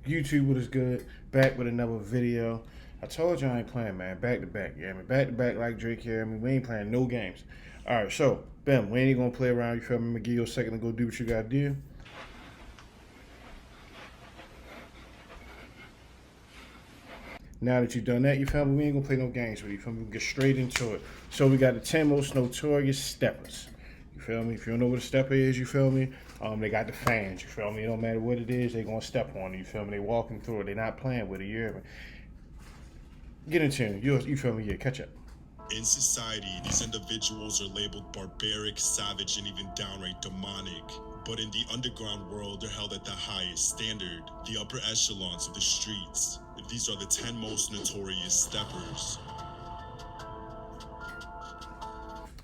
YouTube was good. Back with another video. I told you I ain't playing, man. Back to back. Yeah, I mean, back to back like Drake here. I mean, we ain't playing no games. All right, so, bam, we ain't gonna play around. You feel me? I'm gonna give you a second to go do what you gotta do. Now that you've done that, you feel me? We ain't gonna play no games with you. Feel me? We get straight into it. So we got the 10 most notorious steppers. You feel me? If you don't know what a stepper is, you feel me? They got the fans. You feel me? It don't matter what it is, they gonna step on it. You feel me? They walking through it. They not playing with it. You hear me? Get into it. You feel me? Yeah, catch up. In society, these individuals are labeled barbaric, savage, and even downright demonic. But in the underground world, they're held at the highest standard, the upper echelons of the streets. These are the 10 most notorious steppers.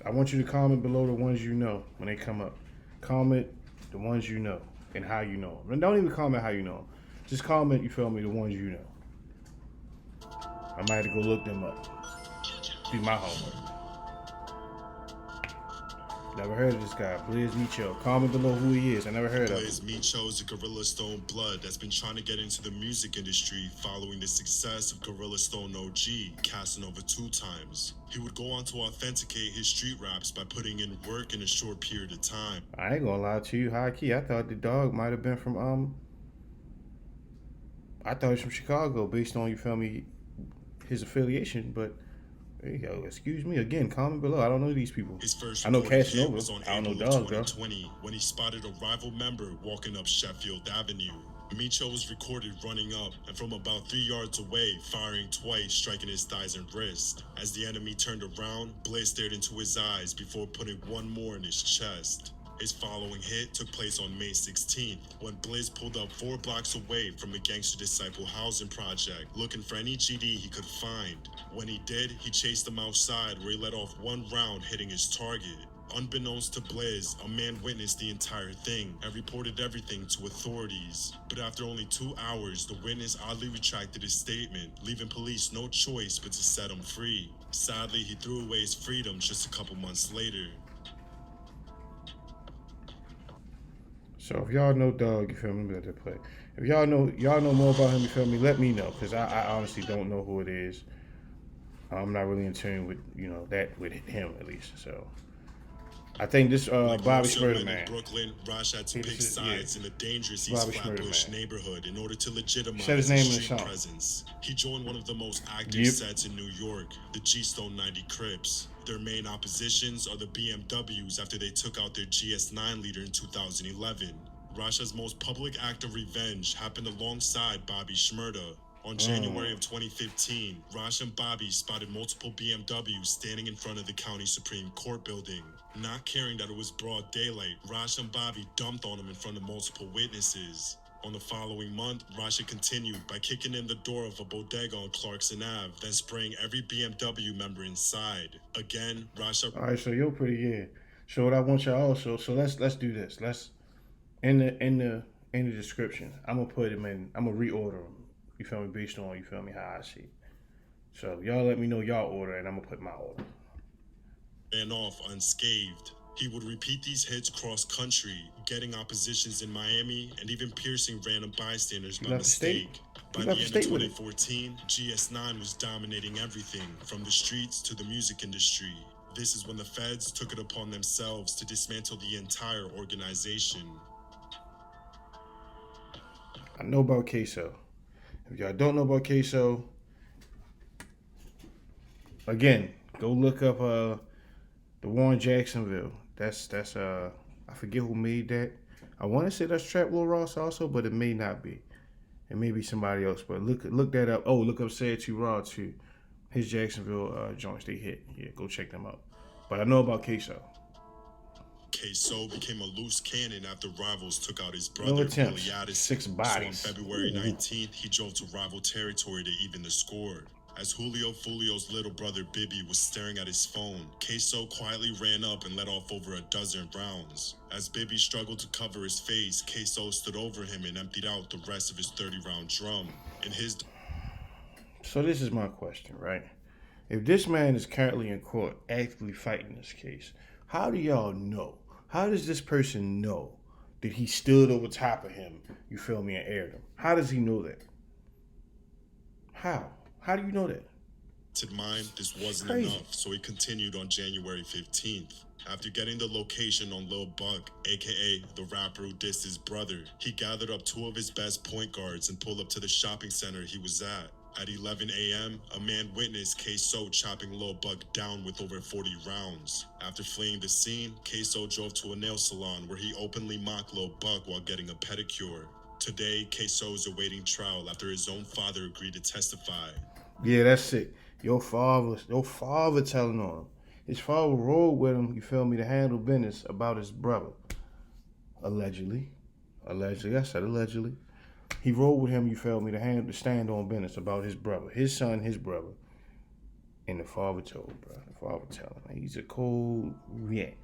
I want you to comment below the ones you know when they come up. Comment the ones you know and how you know them. And don't even comment how you know them. Just comment, you feel me, the ones you know. I might have to go look them up. Be my homework. Never heard of this guy, Blaze Micho. Comment below who he is. I never heard of him. Blaze Micho is a Gorilla Stone blood that's been trying to get into the music industry following the success of Gorilla Stone OG, Casanova 2 times. He would go on to authenticate his street raps by putting in work in a short period of time. I ain't gonna lie to you, high key. I thought the dog might have been from I thought he was from Chicago based on, you feel me, his affiliation, but there you go. Excuse me. Again, comment below. I don't know these people. His first I know recorded hit Casanova. was on I don't know April Dog, of though. 2020 when he spotted a rival member walking up Sheffield Avenue. Micho was recorded running up and from about 3 yards away, firing twice, striking his thighs and wrist. As the enemy turned around, Blaze stared into his eyes before putting one more in his chest. His following hit took place on May 16th, when Blaze pulled up 4 blocks away from a Gangster Disciple housing project, looking for any GD he could find. When he did, he chased him outside, where he let off 1 round, hitting his target. Unbeknownst to Blaze, a man witnessed the entire thing and reported everything to authorities. But after only 2 hours, the witness oddly retracted his statement, leaving police no choice but to set him free. Sadly, he threw away his freedom just a couple months later. So if y'all know Dog, you feel me, let it play. If y'all know more about him, you feel me, let me know, because I honestly don't know who it is. I'm not really in tune with, that with him at least. So I think this Bobby Shmurda, man. In Brooklyn, Raj had to pick sides in the dangerous Bobby East Shmurda, Flatbush man. neighborhood in order to legitimize Said his his name in the street song. presence. He joined one of the most active sets in New York, the G-Stone 90 Crips. Their main oppositions are the BMWs after they took out their GS9 leader in 2011. Rasha's most public act of revenge happened alongside Bobby Shmurda. On January of 2015, Rash and Bobby spotted multiple BMWs standing in front of the county Supreme Court building. Not caring that it was broad daylight, Rash and Bobby dumped on him in front of multiple witnesses. On the following month, Rasha continued by kicking in the door of a bodega on Clarkson Ave, then spraying every BMW member inside. Again, Rasha... All right, so you're pretty, yeah. So what I want y'all also, so let's do this. Let's in the description, I'm gonna put them in. I'm gonna reorder them. You feel me? Based on, you feel me, how I see. So y'all let me know y'all order, and I'm gonna put my order. Ran off unscathed. He would repeat these hits cross-country, getting oppositions in Miami and even piercing random bystanders by mistake. By the end of 2014, GS9 was dominating everything, from the streets to the music industry. This is when the feds took it upon themselves to dismantle the entire organization. I know about Queso. If y'all don't know about Queso, again, go look up the war in Jacksonville. That's I forget who made that. I want to say that's Trap Lil Ross also, but it may not be. It may be somebody else. But look that up. Oh, look up Say It To Raw too. His Jacksonville joints, they hit. Yeah, go check them out. But I know about Queso. Queso became a loose cannon after rivals took out his brother, No attempts, Billy Addison. 6 bodies. So on February 19th, he drove to rival territory to even the score. As Julio Fulio's little brother Bibby was staring at his phone, Queso quietly ran up and let off over a dozen rounds. As Bibby struggled to cover his face, Queso stood over him and emptied out the rest of his 30-round drum. So this is my question, right? If this man is currently in court actively fighting this case, how do y'all know? How does this person know that he stood over top of him, you feel me, and aired him. How does he know that? How? How do you know that? Mind this wasn't Crazy. enough, so he continued on January 15th. After getting the location on Lil Buck, aka the rapper who dissed his brother, he gathered up two of his best point guards and pulled up to the shopping center he was at. At 11 a.m., a man witnessed K-So chopping Lil Buck down with over 40 rounds. After fleeing the scene, K-So drove to a nail salon where he openly mocked Lil Buck while getting a pedicure. Today, K-So is awaiting trial after his own father agreed to testify. Yeah, that's it. Your father telling on him. His father rode with him, you feel me, to handle business about his brother. Allegedly. Allegedly. I said allegedly. He rode with him, you feel me, to stand on business about his brother. His son, his brother. And the father told, bro. The father telling him. He's a cold rat.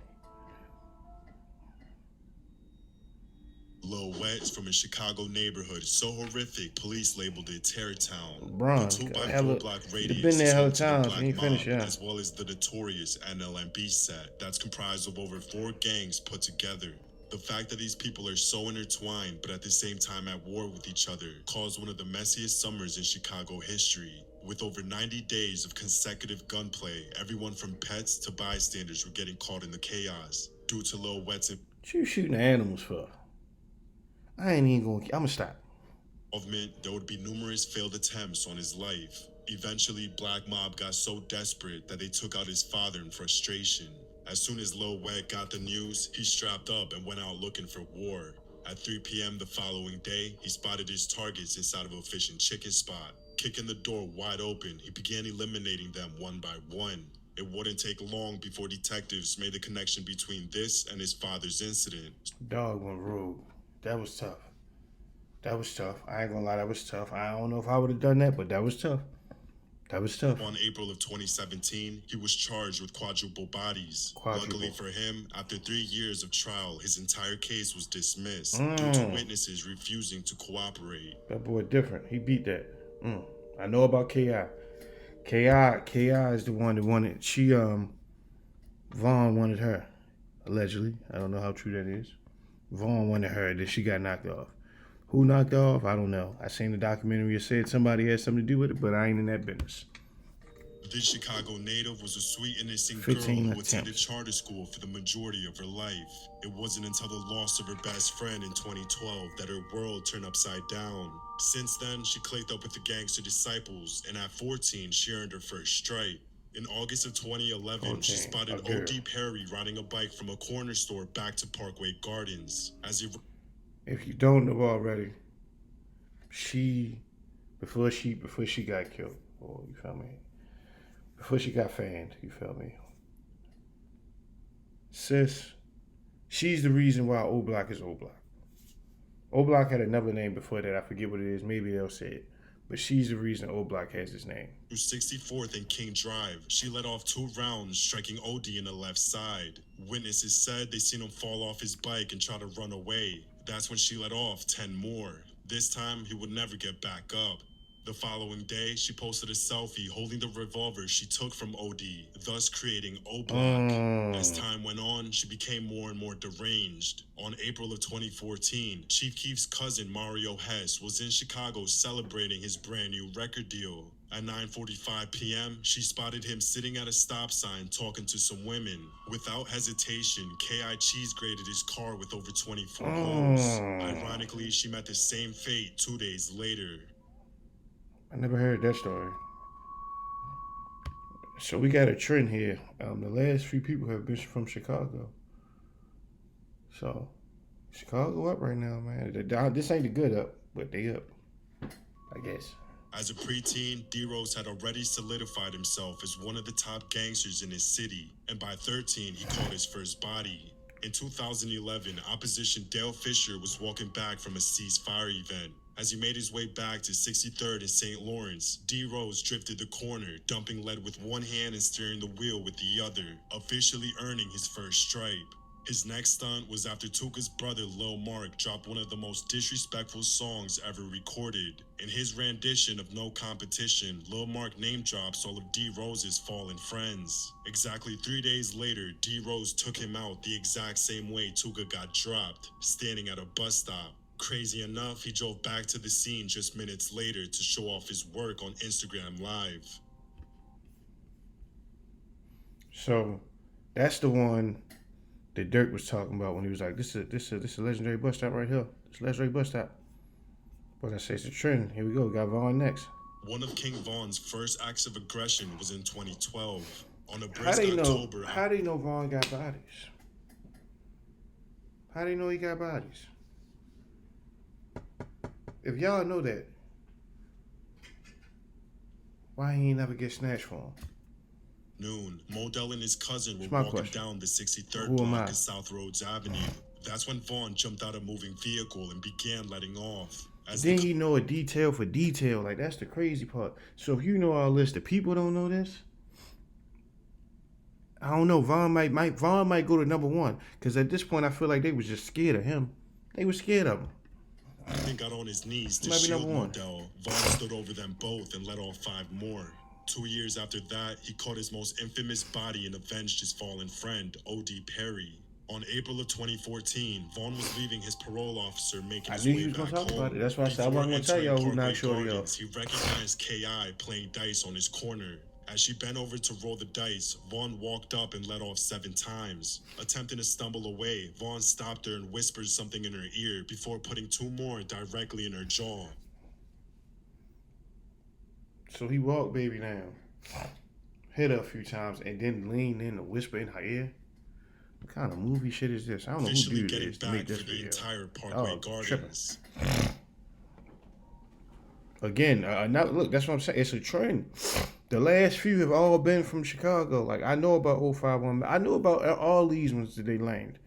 Lil Wet's from a Chicago neighborhood so horrific, police labeled it Terror Town. Bron, The 2x4 hella, block he'd been radius there is hella home to the times. He Black ain't finished, Mob, yeah. as well as the Notorious NLMB set that's comprised of over 4 gangs put together. The fact that these people are so intertwined, but at the same time at war with each other, caused one of the messiest summers in Chicago history. With over 90 days of consecutive gunplay, everyone from pets to bystanders were getting caught in the chaos. Due to Lil Wet's What you shooting animals for? I ain't even gonna. I'ma stop. involvement, there would be numerous failed attempts on his life. Eventually, Black Mob got so desperate that they took out his father in frustration. As soon as Lil Wet got the news, he strapped up and went out looking for war. At 3 p.m. the following day, he spotted his targets inside of a fish and chicken spot. Kicking the door wide open, he began eliminating them one by one. It wouldn't take long before detectives made the connection between this and his father's incident. Dog went rogue. That was tough. That was tough. I ain't gonna lie, that was tough. I don't know if I would have done that, but that was tough. That was tough. On April of 2017, he was charged with quadruple bodies. Luckily for him, after 3 years of trial, his entire case was dismissed due to witnesses refusing to cooperate. That boy different. He beat that. I know about Ki. Ki is the one that wanted. Vaughn wanted her, allegedly. I don't know how true that is. Vaughn wanted her, then she got knocked off. Who knocked her off? I don't know. I seen the documentary. It said somebody had something to do with it, but I ain't in that business. This Chicago native was a sweet, innocent girl who attended charter school for the majority of her life. It wasn't until the loss of her best friend in 2012 that her world turned upside down. Since then, she clicked up with the gangster disciples, and at 14, she earned her first stripe. In August of 2011, she spotted O.D. Perry riding a bike from a corner store back to Parkway Gardens. If you don't know already, before she got killed, or you feel me? Before she got fanned, you feel me? Sis, she's the reason why Oblock is Oblock. Oblock had another name before that. I forget what it is. Maybe they'll say it. But she's the reason Oblock has his name. Through 64th and King Drive, she let off 2 rounds, striking OD in the left side. Witnesses said they seen him fall off his bike and try to run away. That's when she let off 10 more. This time, he would never get back up. The following day, she posted a selfie holding the revolver she took from OD, thus creating Oblock. As time went on, she became more and more deranged. On April of 2014, Chief Keef's cousin Mario Hess was in Chicago celebrating his brand new record deal. At 9:45 p.m., she spotted him sitting at a stop sign talking to some women. Without hesitation, K.I. cheese graded his car with over 24 holes. Ironically, she met the same fate 2 days later. I never heard that story. So we got a trend here. The last few people have been from Chicago. So Chicago up right now, man. This ain't the good up, but they up, I guess. As a preteen, D-Rose had already solidified himself as one of the top gangsters in his city, and by 13, he caught his first body. In 2011, opposition Dale Fisher was walking back from a ceasefire event. As he made his way back to 63rd and St. Lawrence, D-Rose drifted the corner, dumping lead with one hand and steering the wheel with the other, officially earning his first stripe. His next stunt was after Tuka's brother Lil Mark dropped one of the most disrespectful songs ever recorded. In his rendition of No Competition, Lil Mark name drops all of D-Rose's fallen friends. Exactly 3 days later, D-Rose took him out the exact same way Tuka got dropped, standing at a bus stop. Crazy enough, he drove back to the scene just minutes later to show off his work on Instagram Live. So that's the one that Dirk was talking about when he was like, "This is a legendary bus stop right here. It's a legendary bus stop." But I say it's a trend. Here we go. We got Vaughn next. One of King Von's first acts of aggression was in 2012. On a How brisk they know? October, How they know Vaughn got bodies? How they know he got bodies? If y'all know that, why he ain't never get snatched for him? noon, Modell and his cousin were That's my walking question. down the 63rd Who am I? block of South Rhodes Avenue. That's when Vaughn jumped out a moving vehicle and began letting off. As Then he know a detail for detail. Like, that's the crazy part. So if you know all this, the people don't know this. I don't know. Vaughn might go to number one, because at this point I feel like they was just scared of him. They were scared of him. He got on his knees to Might be shield number one. Modell. Vaughn stood over them both and let off 5 more. 2 years after that, he caught his most infamous body and avenged his fallen friend, O.D. Perry. On April of 2014, Vaughn was leaving his parole officer making I his knew way he was back gonna talk home. about it. That's why I said I Before wasn't gonna tell entering y'all who Parkway knocked Shorty up. Gardens, he recognized K.I. playing dice on his corner. As she bent over to roll the dice, Vaughn walked up and let off 7 times. Attempting to stumble away, Vaughn stopped her and whispered something in her ear before putting 2 more directly in her jaw. So he walked baby down, hit her a few times, and then leaned in to whisper in her ear. What kind of movie shit is this? I don't know who Officially did getting this to make back this for the video. entire Parkway Gardens. Again, now look, that's what I'm saying. It's a trend. The last few have all been from Chicago. Like, I know about 051. I know about all these ones that they named.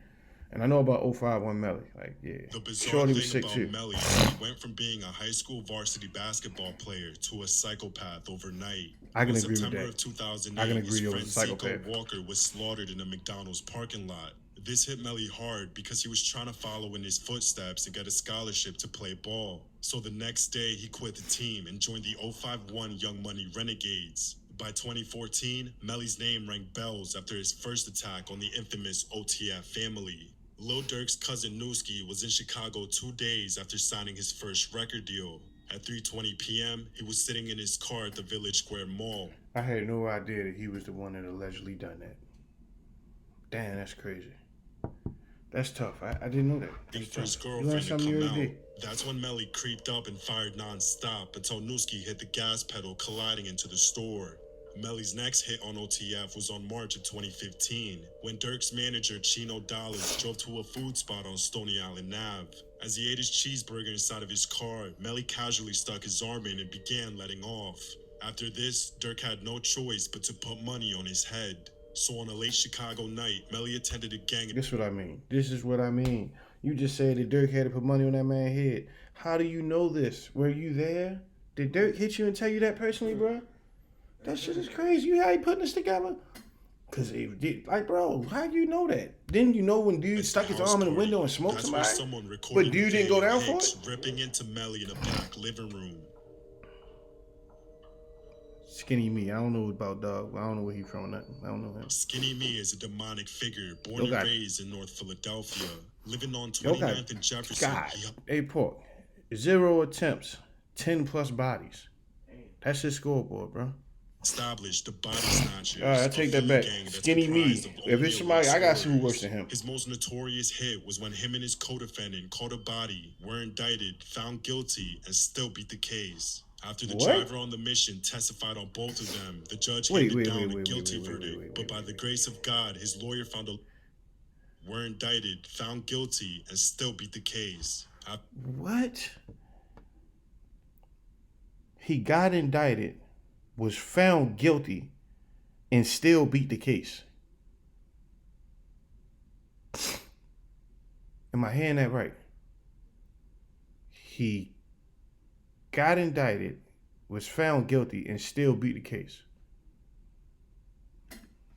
And I know about 051 Melly. Like, yeah. The bizarre Shorty was thing sick about too. Melly is he went from being a high school varsity basketball player to a psychopath overnight. I can In agree with September that. of 2008, I can agree his he was friend a Zico psychopath. Walker was slaughtered in a McDonald's parking lot. This hit Melly hard because he was trying to follow in his footsteps and get a scholarship to play ball. So the next day, he quit the team and joined the 051 Young Money Renegades. By 2014, Melly's name rang bells after his first attack on the infamous OTF family. Lil Durk's cousin Newski was in Chicago 2 days after signing his first record deal. At 3:20 p.m., he was sitting in his car at the Village Square Mall. I had no idea that he was the one that allegedly done that. Damn, that's crazy. That's tough. I didn't know that. Waiting That's for his tough. You learn girlfriend to something come every out. day. That's when Melly creeped up and fired non-stop until Newski hit the gas pedal, colliding into the store. Melly's next hit on OTF was on March of 2015, when Dirk's manager Chino Dollars drove to a food spot on Stony Island Ave. As he ate his cheeseburger inside of his car, Melly casually stuck his arm in and began letting off. After this, Dirk had no choice but to put money on his head. So on a late Chicago night, Melly attended a gang. This is what I mean. This is what I mean. You just said that Dirk had to put money on that man's head. How do you know this? Were you there? Did Dirk hit you and tell you that personally, bro? That shit is crazy. You how he putting this together? Cause it did, like, bro, how you know that? Didn't you know when dude stuck his arm in the window and smoked That's somebody? where someone recorded But dude didn't go down for it? ripping into Melly in a back living room. Skinny me. I don't know about dog. I don't know where he from. Nothing. I don't know him. Skinny Me is a demonic figure born and raised in North Philadelphia. Living on 29th and Jefferson. God. Hey, Pork. 0 attempts. 10 plus bodies. That's his scoreboard, bro. Established the Body Snatchers. Alright, I take that back. Skinny Me. If it's somebody, I got some worse than him. His most notorious hit was when him and his co-defendant caught a body, were indicted, found guilty, and still beat the case. After the driver on the mission testified on both of them, the judge handed down a guilty verdict. But by the grace of God, his lawyer found a were indicted, found guilty, and still beat the case. What? He got indicted, was found guilty, and still beat the case. Am I hearing that right? He got indicted, was found guilty, and still beat the case.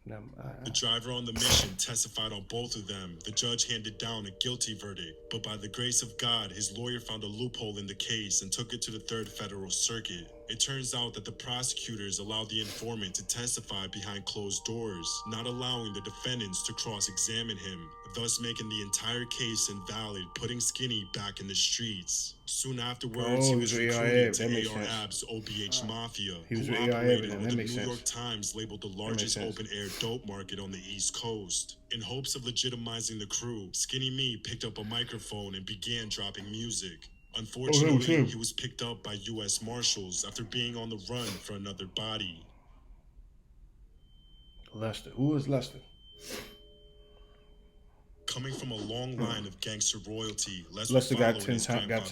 The driver on the mission testified on both of them. The judge handed down a guilty verdict, but by the grace of God, his lawyer found a loophole in the case and took it to the 3rd Federal Circuit. It turns out that the prosecutors allowed the informant to testify behind closed doors, not allowing the defendants to cross-examine him, thus making the entire case invalid, putting Skinny back in the streets. Soon afterwards, he was recruited to AR Ab's OBH Mafia, who operated what the New York Times labeled the largest open-air dope market on the East Coast. In hopes of legitimizing the crew, Skinny Me picked up a microphone and began dropping music. Unfortunately, he was picked up by U.S. Marshals after being on the run for another body. Lester. Who is Lester? Coming from a long line of gangster royalty, Lester got 10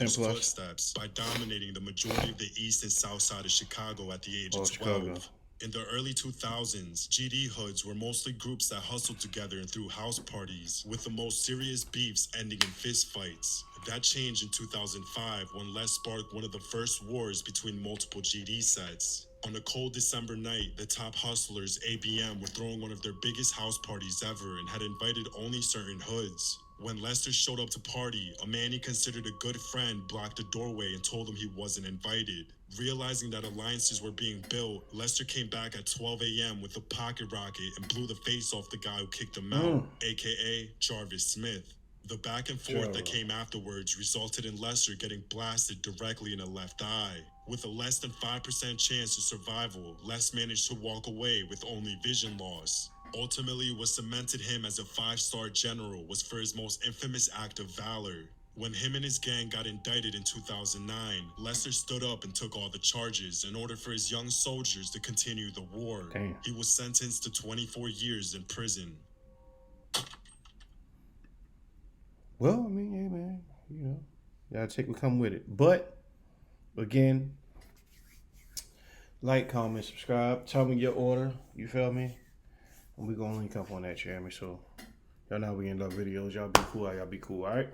footsteps by dominating the majority of the east and south side of Chicago at the age of 12. Chicago. In the early 2000s, GD hoods were mostly groups that hustled together and threw house parties, with the most serious beefs ending in fistfights. That changed in 2005 when Les sparked one of the first wars between multiple GD sets. On a cold December night, the top hustlers, ABM, were throwing one of their biggest house parties ever and had invited only certain hoods. When Lester showed up to party, a man he considered a good friend blocked the doorway and told him he wasn't invited. Realizing that alliances were being built, Lester came back at 12 a.m. with a pocket rocket and blew the face off the guy who kicked him out, aka Jarvis Smith. The back and forth that came afterwards resulted in Lester getting blasted directly in the left eye. With a less than 5% chance of survival, Les managed to walk away with only vision loss. Ultimately, what cemented him as a 5-star general was for his most infamous act of valor. When him and his gang got indicted in 2009, Lester stood up and took all the charges in order for his young soldiers to continue the war. Damn. He was sentenced to 24 years in prison. Well, I mean, hey, man, you know, gotta take what come with it. But, again, like, comment, subscribe, tell me your order, you feel me? And we gonna link up on that, you hear me? So, y'all know we end up videos. Y'all be cool, y'all be cool, all right?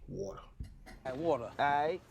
Water. Water. All right.